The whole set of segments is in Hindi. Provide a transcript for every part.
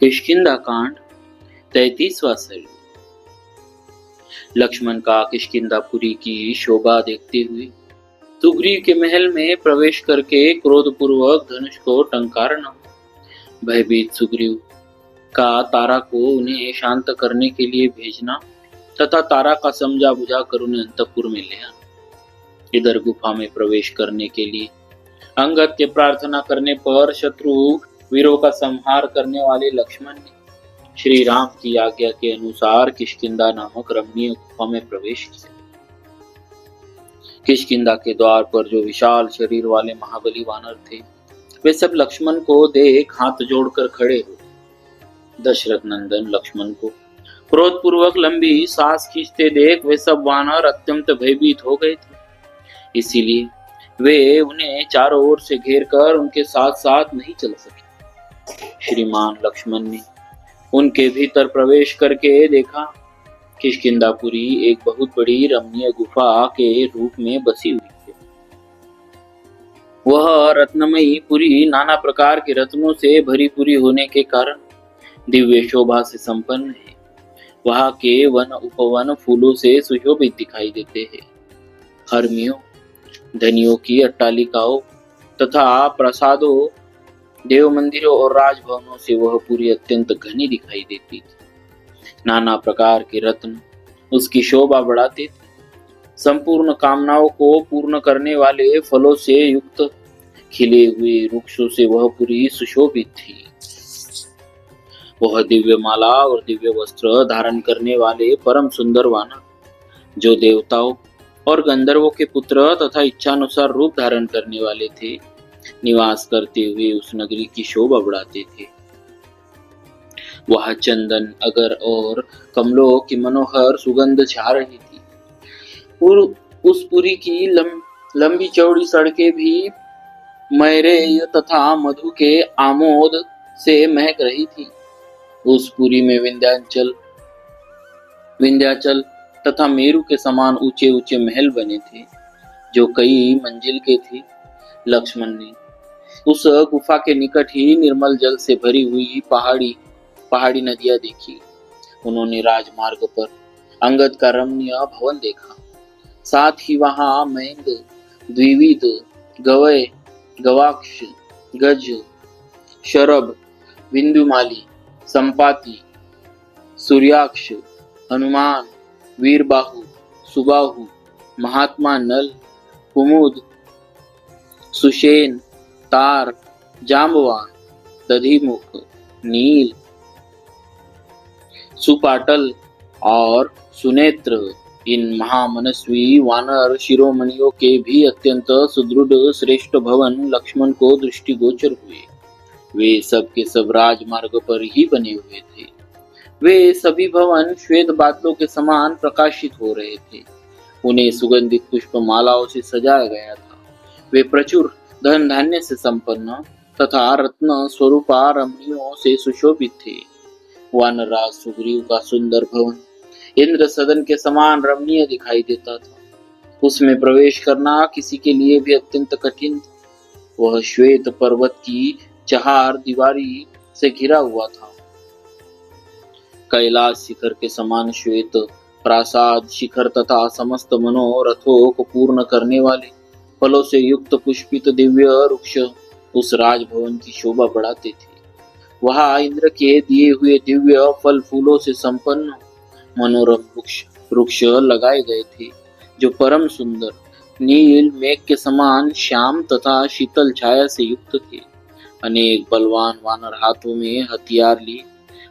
किष्किंधा कांड 33वां सर्ग। लक्ष्मण का किष्किंधापुरी की शोभा देखते हुए सुग्रीव के महल में प्रवेश करके क्रोधपूर्वक धनुष को टंकारना। भयभीत सुग्रीव का तारा को उन्हें शांत करने के लिए भेजना तथा तारा का समझा बुझा कर उन्हें अंतपुर में ले आना। इधर गुफा में प्रवेश करने के लिए अंगद के प्रार्थना करने पर शत्रु वीरों का संहार करने वाले लक्ष्मण ने श्री राम की आज्ञा के अनुसार किष्किंधा नामक रमणीय गुफा में प्रवेश किया। किष्किंधा के द्वार पर जो विशाल शरीर वाले महाबली वानर थे वे सब लक्ष्मण को देख हाथ जोड़कर खड़े हुए। दशरथ नंदन लक्ष्मण को क्रोधपूर्वक लंबी सांस खींचते देख वे सब वानर अत्यंत भयभीत हो गए थे। इसीलिए वे उन्हें चारों ओर से घेर कर उनके साथ साथ नहीं चल सके। श्रीमान लक्ष्मण ने उनके भीतर प्रवेश करके देखा किष्किंधापुरी एक बहुत बड़ी रमणीय गुफा के रूप में बसी हुई है। वह रत्नमयी पुरी नाना प्रकार के रत्नों से भरी पूरी होने के कारण दिव्य शोभा से संपन्न है। वहां के वन उपवन फूलों से सुशोभित दिखाई देते हैं। हरमियों, धनियों की अट्टालिकाओं तथा प्रासादों, देव मंदिरों और राजभवनों से वह पूरी अत्यंत घनी दिखाई देती थी। नाना प्रकार के रत्न उसकी शोभा बढ़ाते थे। संपूर्ण कामनाओं को पूर्ण करने वाले फलों से युक्त खिले हुए वृक्षों से वह पूरी सुशोभित थी। वह दिव्य माला और दिव्य वस्त्र धारण करने वाले परम सुंदर वानर, जो देवताओं और गंधर्वों के पुत्र तथा इच्छानुसार रूप धारण करने वाले थे, निवास करते हुए उस नगरी की शोभा बढ़ाते थे। वहां चंदन, अगर और कमलों की मनोहर सुगंध छा रही थी। उस पुरी की लंबी चौड़ी सड़कें भी मैरेय तथा मधु के आमोद से महक रही थी। उस पुरी में विंध्याचल तथा मेरु के समान ऊंचे ऊंचे महल बने थे, जो कई मंजिल के थे। लक्ष्मण ने उस गुफा के निकट ही निर्मल जल से भरी हुई पहाड़ी नदियां देखी। उन्होंने राजमार्ग पर अंगद का रमणीय भवन देखा। साथ ही वहां मैंद, द्विविद, गवय, गवाक्ष, गज, शरभ, बिंदुमाली, संपाति, सूर्याक्ष, हनुमान, वीरबाहु, सुबाहु, महात्मा नल, कुमुद, सुषेण, तार, जांबवान, दधिमुख, नील, सुपाटल और सुनेत्र, इन महामनस्वी वानर शिरोमणियों के भी अत्यंत सुदृढ़ श्रेष्ठ भवन लक्ष्मण को दृष्टिगोचर हुए। वे सब के सब राजमार्ग पर ही बने हुए थे। वे सभी भवन श्वेत बादलों के समान प्रकाशित हो रहे थे। उन्हें सुगंधित पुष्प मालाओं से सजाया गया था। वे प्रचुर धन धान्य से संपन्न तथा रत्न स्वरूपा रमणियों से सुशोभित थे। वानरराज सुग्रीव का सुंदर भवन इंद्र सदन के समान रमणीय दिखाई देता था। उसमें प्रवेश करना किसी के लिए भी अत्यंत कठिन था। वह श्वेत पर्वत की चार दीवारी से घिरा हुआ था। कैलाश शिखर के समान श्वेत प्रासाद शिखर तथा समस्त मनोरथों को पूर्ण करने वाले फलों से युक्त पुष्पित दिव्य वृक्ष उस राजभवन की शोभा बढ़ाते थे। वहां इंद्र के दिए हुए दिव्य फल फूलों से संपन्न मनोरम वृक्ष लगाए गए थे, जो परम सुंदर नील मेघ के समान श्याम तथा शीतल छाया से युक्त थे। अनेक बलवान वानर हाथों में हथियार लिए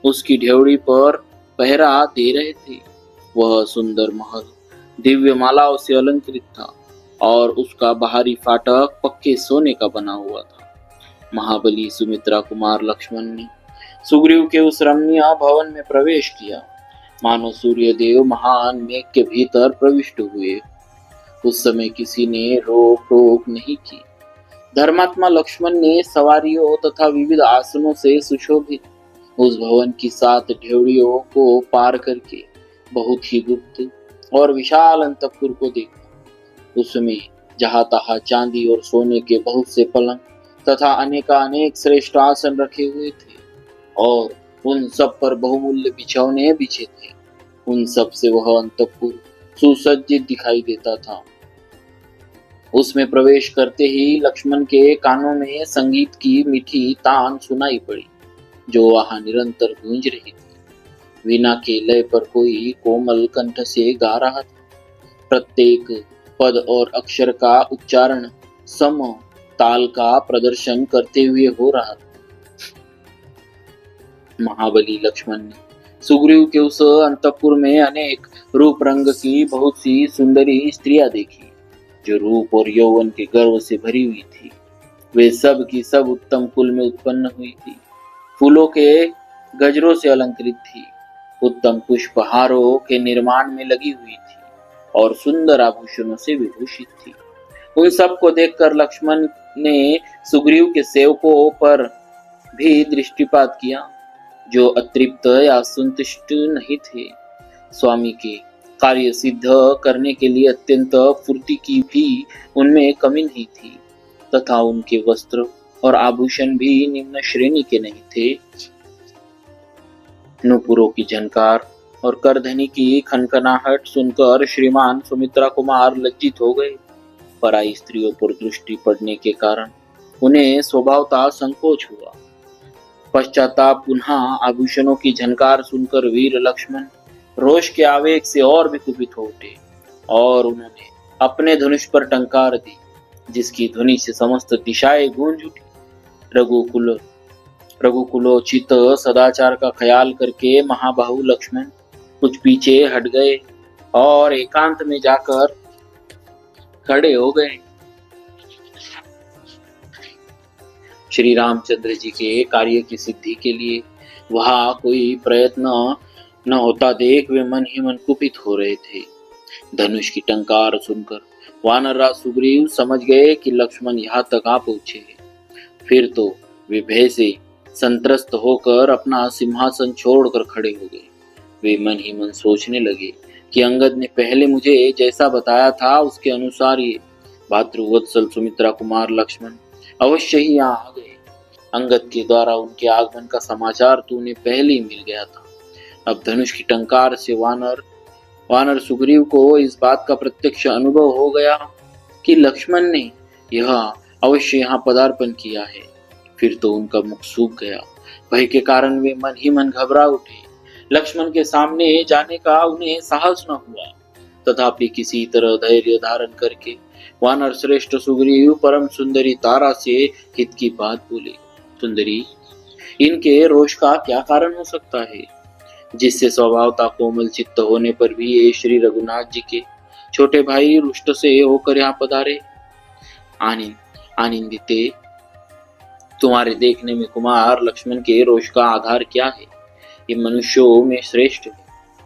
उसकी ढेवड़ी पर पहरा दे रहे थे। वह सुंदर महल दिव्य मालाओं से अलंकृत था और उसका बाहरी फाटक पक्के सोने का बना हुआ था। महाबली सुमित्रा कुमार लक्ष्मण ने सुग्रीव के उस रमणीय भवन में प्रवेश किया, मानो सूर्य देव महान मेघ के भीतर प्रविष्ट हुए। उस समय किसी ने रोक टोक नहीं की। धर्मात्मा लक्ष्मण ने सवारियों तथा विविध आसनों से सुशोभित उस भवन की 7 ढेवड़ियों को पार करके बहुत ही गुप्त और विशाल अंतपुर को देखा। उसमें जहां तहां चांदी और सोने के बहुत से पलंग तथा अनेक श्रेष्ठ आसन रखे हुए थे और उन सब पर बहुमूल्य बिछौने बिछे थे। उन सब से वह अंतपुर सुसज्जित दिखाई देता था। उसमें प्रवेश करते ही लक्ष्मण के कानों में संगीत की मीठी तान सुनाई पड़ी, जो वहां निरंतर गूंज रही थी। वीणा के लय पर कोई कोमल कंठ से गा रहा था। प्रत्येक पद और अक्षर का उच्चारण सम ताल का प्रदर्शन करते हुए हो रहा था। महाबली लक्ष्मण ने सुग्रीव के उस अंतपुर में अनेक रूप रंग की बहुत सी सुंदरी स्त्रियां देखी, जो रूप और यौवन के गर्व से भरी हुई थी। वे सब की सब उत्तम कुल में उत्पन्न हुई थी, फूलों के गजरों से अलंकृत थी, उत्तम पुष्पहारों के निर्माण में लगी हुई थी और सुंदर आभूषणों से विभूषित थी। उन सब को देखकर लक्ष्मण ने सुग्रीव के सेवकों पर भी दृष्टिपात किया, जो अतृप्त या संतुष्ट नहीं थे। स्वामी के कार्य सिद्ध करने के लिए अत्यंत फुर्ती की भी उनमें कमी नहीं थी, तथा उनके वस्त्र और आभूषण भी निम्न श्रेणी के नहीं थे। नुपुरों की झनकार और करधनी की खनखनाहट सुनकर श्रीमान सुमित्रा कुमार लज्जित हो गए। पराई स्त्रियों पर दृष्टि पड़ने के कारण उन्हें स्वभावतः संकोच हुआ। पश्चाताप पुनः आभूषणों की झनकार सुनकर वीर लक्ष्मण रोष के आवेग से और भी कुपित हो उठे और उन्होंने अपने धनुष पर टंकार दी, जिसकी ध्वनि से समस्त दिशाएं गूंज उठी। रघुकुलोचित सदाचार का ख्याल करके महाबाहु लक्ष्मण कुछ पीछे हट गए और एकांत में जाकर खड़े हो गए। श्री रामचंद्र जी के कार्य की सिद्धि के लिए वहां कोई प्रयत्न न होता देख वे मन ही मन कुपित हो रहे थे। धनुष की टंकार सुनकर वानरराज सुग्रीव समझ गए कि लक्ष्मण यहाँ तक आ पहुंचे हैं। फिर तो वे भय से संत्रस्त होकर अपना सिंहासन छोड़कर खड़े हो गए। वे मन ही मन सोचने लगे कि अंगद ने पहले मुझे जैसा बताया था उसके अनुसार ये भातृवत्सल सुमित्रा कुमार लक्ष्मण अवश्य ही यहाँ आ गए। अंगद के द्वारा उनके आगमन का समाचार तो उन्हें पहले ही मिल गया था। अब धनुष की टंकार से वानर सुग्रीव को इस बात का प्रत्यक्ष अनुभव हो गया कि लक्ष्मण ने यह अवश्य यहाँ पदार्पण किया है। फिर तो उनका मुख सूख गया। भय के कारण वे मन ही मन घबरा उठे। लक्ष्मण के सामने जाने का उन्हें साहस न हुआ। तथापि किसी तरह धैर्य धारण करके वानर श्रेष्ठ सुग्रीव परम सुंदरी तारा से हित की बात बोले। सुंदरी, इनके रोष का क्या कारण हो सकता है, जिससे स्वभावता कोमल चित्त होने पर भी ये श्री रघुनाथ जी के छोटे भाई रुष्ट से होकर यहाँ पधारे। आनंदिते, तुम्हारे देखने में कुमार लक्ष्मण के रोष का आधार क्या है? ये मनुष्यों में श्रेष्ठ है,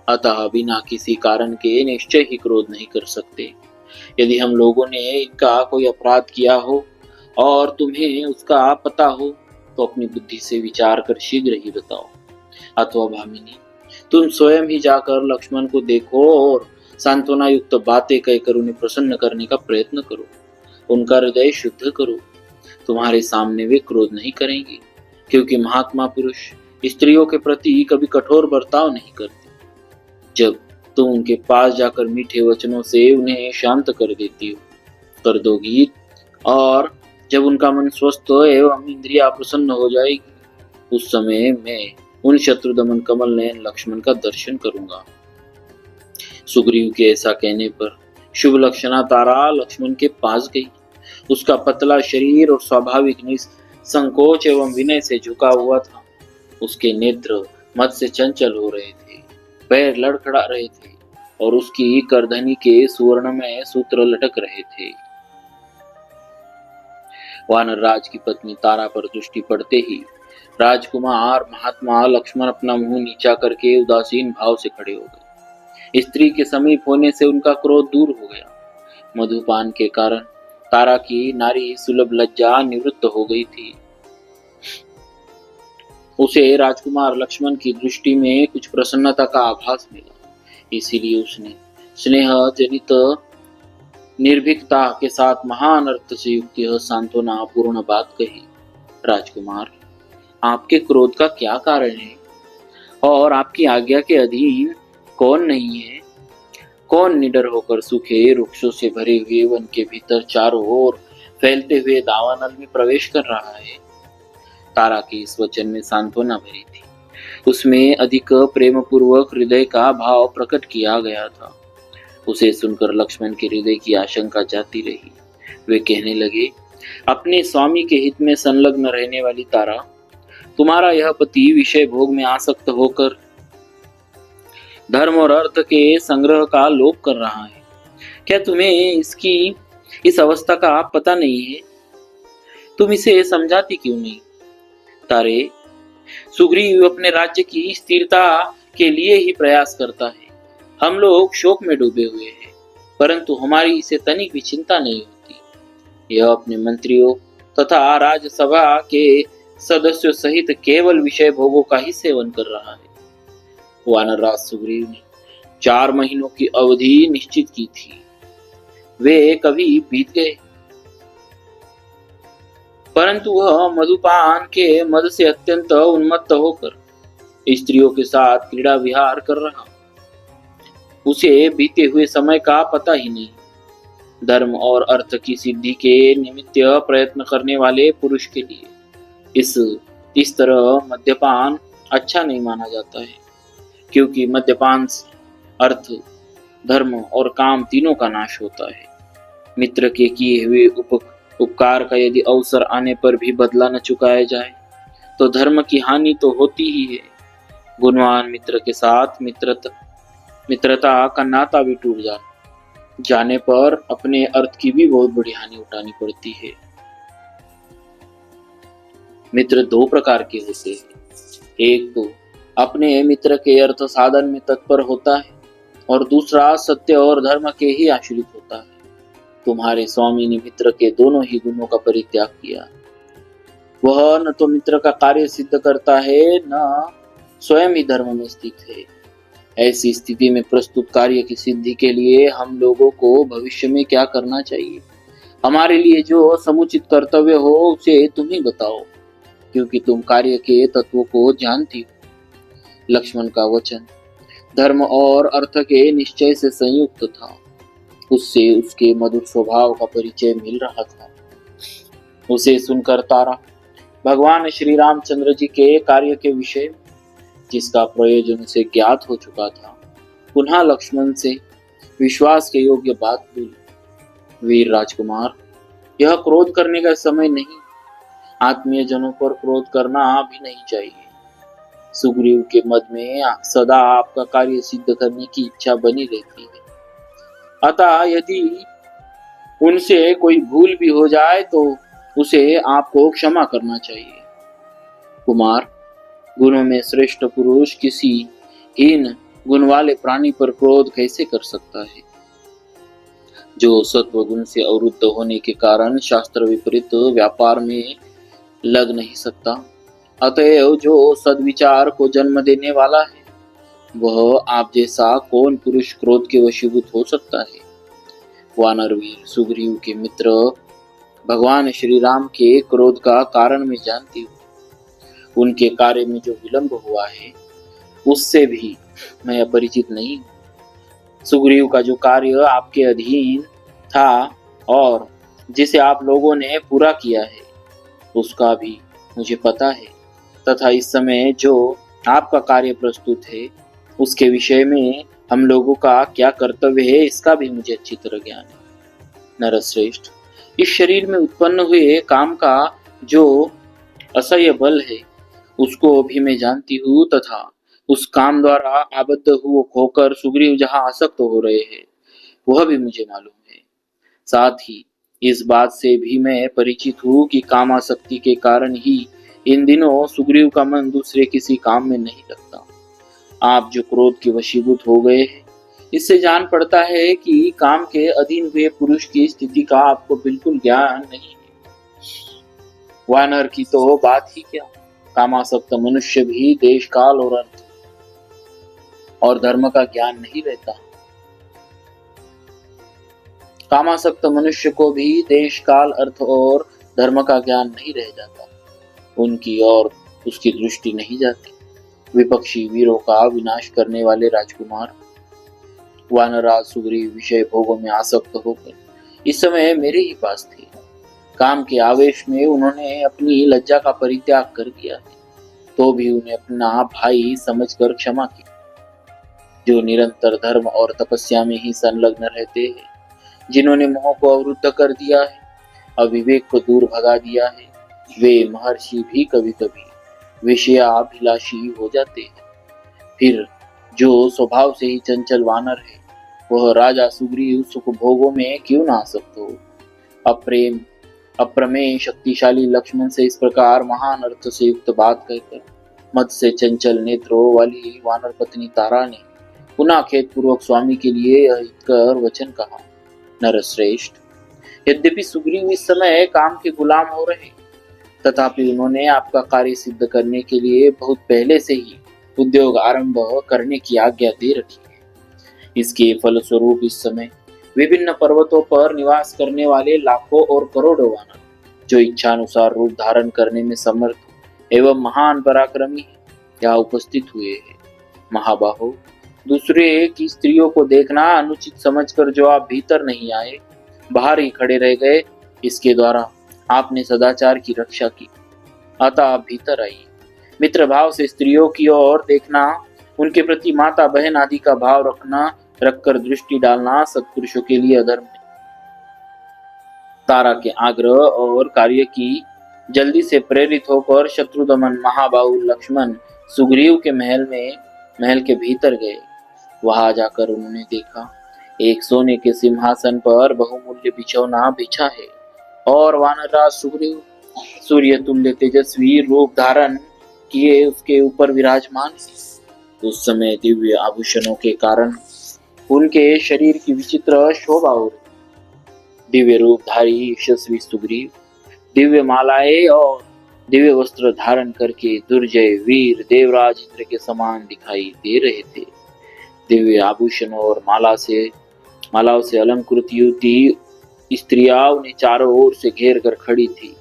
अतः बिना किसी कारण के निश्चय ही क्रोध नहीं कर सकते। यदि हम लोगों ने इनका कोई अपराध किया हो और तुम्हें उसका पता हो तो अपनी बुद्धि से विचार कर शीघ्र ही बताओ। अथवा भामिनी, तुम स्वयं ही जाकर लक्ष्मण को देखो और सांत्वना युक्त बातें कहकर उन्हें प्रसन्न करने का प्रयत्न करो। उनका हृदय शुद्ध करो। तुम्हारे सामने वे क्रोध नहीं करेंगे, क्योंकि महात्मा पुरुष स्त्रियों के प्रति कभी कठोर बर्ताव नहीं करते। जब तुम उनके पास जाकर मीठे वचनों से उन्हें शांत कर दोगी और जब उनका मन स्वस्थ एवं इंद्रिया प्रसन्न हो जाएगी, उस समय मैं उन शत्रुदमन कमल नयन लक्ष्मण का दर्शन करूंगा। सुग्रीव के ऐसा कहने पर शुभ लक्षणा तारा लक्ष्मण के पास गई। उसका पतला शरीर और स्वाभाविक संकोच एवं विनय से झुका हुआ था। उसके नेत्र मत से चंचल हो रहे थे, पैर लड़खड़ा रहे थे और उसकी करधनी के सुवर्ण में सूत्र लटक रहे थे। वानर राज की पत्नी तारा पर दृष्टि पड़ते ही राजकुमार महात्मा लक्ष्मण अपना मुंह नीचा करके उदासीन भाव से खड़े हो गए। स्त्री के समीप होने से उनका क्रोध दूर हो गया। मधुपान के कारण तारा की नारी सुलभ लज्जा निवृत्त हो गई थी। उसे राजकुमार लक्ष्मण की दृष्टि में कुछ प्रसन्नता का आभास मिला, इसीलिए उसने स्नेह जनित निर्भीकता के साथ महान अर्थ से युक्त यह सांत्वना पूर्ण बात कही। राजकुमार, आपके क्रोध का क्या कारण है? और आपकी आज्ञा के अधीन कौन नहीं है? कौन निडर होकर सूखे वृक्षों से भरे हुए वन के भीतर चारों ओर फैलते हुए दावानल में प्रवेश कर रहा है? तारा के इस वचन में सांत्वना भरी थी। उसमें अधिक प्रेम पूर्वक हृदय का भाव प्रकट किया गया था। उसे सुनकर लक्ष्मण के हृदय की आशंका जाती रही। वे कहने लगे, अपने स्वामी के हित में संलग्न रहने वाली तारा, तुम्हारा यह पति विषय भोग में आसक्त होकर धर्म और अर्थ के संग्रह का लोप कर रहा है। क्या तुम्हें इसकी इस अवस्था का पता नहीं है? तुम इसे समझाती क्यों नहीं? तारे, सुग्रीव अपने राज्य की स्थिरता के लिए ही प्रयास करता है। हम लोग शोक में डूबे हुए हैं, परंतु हमारी इसे तनिक भी चिंता नहीं होती। यह अपने मंत्रियों तथा राज्यसभा के सदस्यों सहित केवल विषय भोगों का ही सेवन कर रहा है। वानरराज सुग्रीव ने 4 महीनों की अवधि निश्चित की थी। वे कभी बीत गए, परंतु वह मधुपान के मद से अत्यंत उन्मत्त होकर स्त्रियों के साथ क्रीड़ा विहार कर रहा। उसे बीते हुए समय का पता ही नहीं। धर्म और अर्थ की सिद्धि के निमित्त प्रयत्न करने वाले पुरुष के लिए इस तरह मद्यपान अच्छा नहीं माना जाता है, क्योंकि मद्यपान से अर्थ, धर्म और काम तीनों का नाश होता है। मित्र के किए हुए उपकार का यदि अवसर आने पर भी बदला न चुकाया जाए तो धर्म की हानि तो होती ही है। गुणवान मित्र के साथ मित्रता का नाता भी टूट जाने पर अपने अर्थ की भी बहुत बड़ी हानि उठानी पड़ती है। मित्र 2 प्रकार के होते हैं। एक तो अपने मित्र के अर्थ साधन में तत्पर होता है और दूसरा सत्य और धर्म के ही आश्रित होता है। तुम्हारे स्वामी ने मित्र के दोनों ही गुणों का परित्याग किया। वह न तो मित्र का कार्य सिद्ध करता है, न स्वयं ही धर्म में स्थित है। ऐसी स्थिति में प्रस्तुत कार्य की सिद्धि के लिए हम लोगों को भविष्य में क्या करना चाहिए? हमारे लिए जो समुचित कर्तव्य हो उसे तुम ही बताओ, क्योंकि तुम कार्य के तत्वों को जानती हो। लक्ष्मण का वचन धर्म और अर्थ के निश्चय से संयुक्त था। उससे उसके मधुर स्वभाव का परिचय मिल रहा था। उसे सुनकर तारा भगवान श्री रामचंद्र जी के कार्य के विषय, जिसका प्रयोजन उसे ज्ञात हो चुका था, पुनः लक्ष्मण से विश्वास के योग्य बात बोली। वीर राजकुमार, यह क्रोध करने का समय नहीं। आत्मीय जनों पर क्रोध करना भी नहीं चाहिए। सुग्रीव के मद में सदा आपका कार्य सिद्ध करने की इच्छा बनी रहती है। अतः यदि उनसे कोई भूल भी हो जाए तो उसे आपको क्षमा करना चाहिए। कुमार, गुणों में श्रेष्ठ पुरुष किसी हीन गुण वाले प्राणी पर क्रोध कैसे कर सकता है, जो सत्व गुण से अवरुद्ध होने के कारण शास्त्र विपरीत व्यापार में लग नहीं सकता। अतएव जो सद्विचार को जन्म देने वाला है, वह आप जैसा कौन पुरुष क्रोध के वशीभूत हो सकता है? वानरवीर सुग्रीव के मित्र भगवान श्री राम के क्रोध का कारण मैं जानती हूँ। उनके कार्य में जो विलंब हुआ है उससे भी मैं अपरिचित नहीं हूँ। सुग्रीव का जो कार्य आपके अधीन था और जिसे आप लोगों ने पूरा किया है, उसका भी मुझे पता है, तथा इस समय जो आपका कार्य प्रस्तुत है उसके विषय में हम लोगों का क्या कर्तव्य है, इसका भी मुझे अच्छी तरह ज्ञान है। नरश्रेष्ठ, इस शरीर में उत्पन्न हुए काम का जो असह्य बल है उसको भी मैं जानती हूँ, तथा उस काम द्वारा आबद्ध होकर सुग्रीव जहाँ आसक्त हो रहे हैं वह भी मुझे मालूम है। साथ ही इस बात से भी मैं परिचित हूँ कि कामासक्ति के कारण ही इन दिनों सुग्रीव का मन दूसरे किसी काम में नहीं लगता। आप जो क्रोध के वशीभूत हो गए हैं, इससे जान पड़ता है कि काम के अधीन हुए पुरुष की स्थिति का आपको बिल्कुल ज्ञान नहीं है। वानर की तो बात ही क्या, कामासक्त मनुष्य भी देश काल और अर्थ और धर्म का ज्ञान नहीं रहता। कामासक्त मनुष्य को भी देश काल अर्थ और धर्म का ज्ञान नहीं रह जाता, उनकी और उसकी दृष्टि नहीं जाती। विपक्षी वीरों का विनाश करने वाले राजकुमार वानराज सुग्रीव विषय भोगों में आसक्त होकर इस समय मेरे ही पास थे। काम के आवेश में उन्होंने अपनी लज्जा का परित्याग कर दिया है, तो भी उन्हें अपना भाई समझकर क्षमा की। जो निरंतर धर्म और तपस्या में ही संलग्न रहते हैं, जिन्होंने मोह को अवरुद्ध कर दिया है, अविवेक को दूर भगा दिया है, वे महर्षि भी कभी कभी विषयाभिलाषी हो जाते हैं। फिर जो स्वभाव से ही चंचल वानर है, वह राजा सुग्रीव सुख भोगों में क्यों ना आसक्त हो। अप्रेम अप्रमेय शक्तिशाली लक्ष्मण से इस प्रकार महान अर्थ से युक्त बात कहकर मद से चंचल नेत्रों वाली वानर पत्नी तारा ने पुनः खेद पूर्वक स्वामी के लिए हितकर वचन कहा। नरश्रेष्ठ, यद्यपि सुग्रीव इस समय काम के गुलाम हो रहे, तथापि उन्होंने आपका कार्य सिद्ध करने के लिए बहुत पहले से ही उद्योग आरंभ करने की आज्ञा दे रखी है। इसके फलस्वरूप इस समय विभिन्न पर्वतों पर निवास करने वाले लाखों और करोड़ों वानर, जो इच्छानुसार रूप धारण करने में समर्थ एवं महान पराक्रमी है, यहाँ उपस्थित हुए हैं। महाबाहो, दूसरे की स्त्रियों को देखना अनुचित समझकर जो आप भीतर नहीं आए, बाहर ही खड़े रह गए, इसके द्वारा आपने सदाचार की रक्षा की। अतः आप भीतर आइए। मित्र भाव से स्त्रियों की ओर देखना, उनके प्रति माता बहन आदि का भाव रखकर दृष्टि डालना सत्पुरुषों के लिए अधर्म है। तारा के आग्रह और कार्य की जल्दी से प्रेरित होकर शत्रुदमन महाबाहु लक्ष्मण सुग्रीव के महल के भीतर गए। वहां जाकर उन्होंने देखा, एक सोने के सिंहासन पर बहुमूल्य बिछौना बिछा है और वानरराज सुग्रीव सूर्य तुल्य तेजस्वी रूप धारण किए उसके ऊपर विराजमान है। उस समय दिव्य आभूषणों के कारण उनके शरीर की विचित्र शोभा हो रही। दिव्य रूपधारी यशस्वी सुग्रीव दिव्य मालाएं और दिव्य वस्त्र धारण करके दुर्जय वीर देवराज इंद्र के समान दिखाई दे रहे थे। दिव्य आभूषणों और मालाओं से अलंकृत युवती स्त्रियां उन्हें चारों ओर से घेर कर खड़ी थी।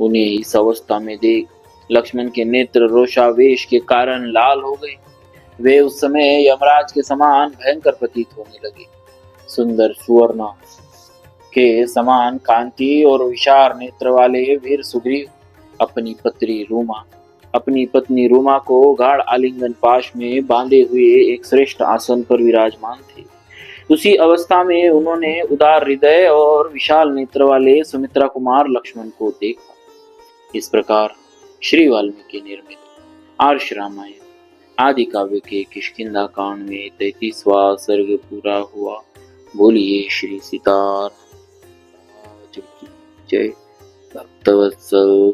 उन्हें इस अवस्था में देख लक्ष्मण के नेत्र रोषावेश के कारण लाल हो गए। वे उस समय यमराज के समान भयंकर प्रतीत होने लगे। सुंदर सुवर्ण के समान कांति और विशाल नेत्र वाले वीर सुग्रीव अपनी पत्नी रूमा को गाढ़ आलिंगन पाश में बांधे हुए एक श्रेष्ठ आसन पर विराजमान थे। उसी अवस्था में उन्होंने उदार हृदय और विशाल नेत्र वाले सुमित्रा कुमार लक्ष्मण को देखा। इस प्रकार श्री वाल्मीकि निर्मित आर्ष रामायण आदि काव्य के किष्किंधा कांड में 33वां सर्ग पूरा हुआ। बोलिए श्री सीताराम की जय। भक्तवत्सल